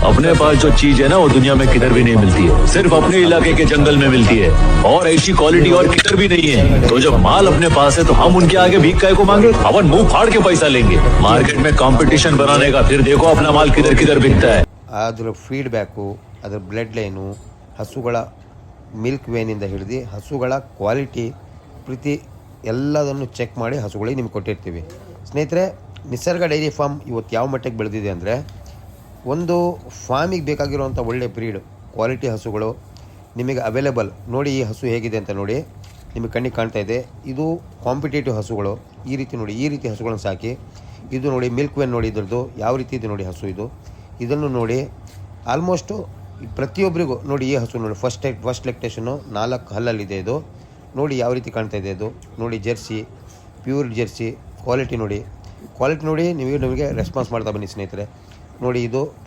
अपने पास जो चीज है ना वो दुनिया में किधर भी नहीं मिलती है, सिर्फ अपने इलाके के जंगल में मिलती है। और ऐसी क्वालिटी और किधर भी नहीं है। तो जब माल अपने पास है तो हम उनके आगे भीख काहे को मांगे? अपन मुंह फाड़ के पैसा लेंगे। मार्केट में कंपटीशन बनाने का, फिर देखो अपना माल किधर किधर बिकता है। ಅದರ ಫೀಡ್ಬ್ಯಾಕು, ಅದರ ಬ್ಲಡ್ ಲೈನು, ಹಸುಗಳ ಮಿಲ್ಕ್ ವೇನಿಂದ ಹಿಡಿದು ಹಸುಗಳ ಕ್ವಾಲಿಟಿ ಪ್ರತಿ ಎಲ್ಲದನ್ನು ಚೆಕ್ ಮಾಡಿ ಹಸುಗಳಿಗೆ ನಿಮ್ಗೆ ಕೊಟ್ಟಿರ್ತೀವಿ ಸ್ನೇಹಿತರೆ. ನಿಸರ್ಗ ಡೈರಿ ಫಾರ್ಮ್ ಇವತ್ತು ಯಾವ ಮಟ್ಟಕ್ಕೆ ಬೆಳೆದಿದೆ ಅಂದರೆ, ಒಂದು ಫಾರ್ಮಿಗೆ ಬೇಕಾಗಿರುವಂಥ ಒಳ್ಳೆ ಬ್ರೀಡ್ ಕ್ವಾಲಿಟಿ ಹಸುಗಳು ನಿಮಗೆ ಅವೈಲೇಬಲ್. ನೋಡಿ ಈ ಹಸು ಹೇಗಿದೆ ಅಂತ ನೋಡಿ, ನಿಮಗೆ ಕಣ್ಣಿಗೆ ಕಾಣ್ತಾ ಇದೆ. ಇದು ಕಾಂಪಿಟೇಟಿವ್ ಹಸುಗಳು. ಈ ರೀತಿ ನೋಡಿ, ಈ ರೀತಿ ಹಸುಗಳನ್ನು ಸಾಕಿ. ಇದು ನೋಡಿ ಮಿಲ್ಕ್ ವೇನ್ ನೋಡಿ, ಇದ್ರದ್ದು ಯಾವ ರೀತಿ ಇದೆ ನೋಡಿ ಹಸು ಇದು. ಇದನ್ನು ನೋಡಿ ಆಲ್ಮೋಸ್ಟು ಪ್ರತಿಯೊಬ್ಬರಿಗೂ ನೋಡಿ ಈ ಹಸು ನೋಡಿ ಫಸ್ಟ್ ಲೆಕ್ಟೇಷನು 4 ಹಲ್ಲಲ್ಲಿದೆ ಇದು. ನೋಡಿ ಯಾವ ರೀತಿ ಕಾಣ್ತಾ ಇದೆ ಅದು. ನೋಡಿ ಜೆರ್ಸಿ, ಪ್ಯೂರ್ ಜೆರ್ಸಿ ಕ್ವಾಲಿಟಿ ನೋಡಿ. ಕ್ವಾಲಿಟಿ ನೋಡಿ, ನಮಗೆ ರೆಸ್ಪಾನ್ಸ್ ಮಾಡ್ತಾ ಬನ್ನಿ ಸ್ನೇಹಿತರೆ. ನೋಡಿ ಇದು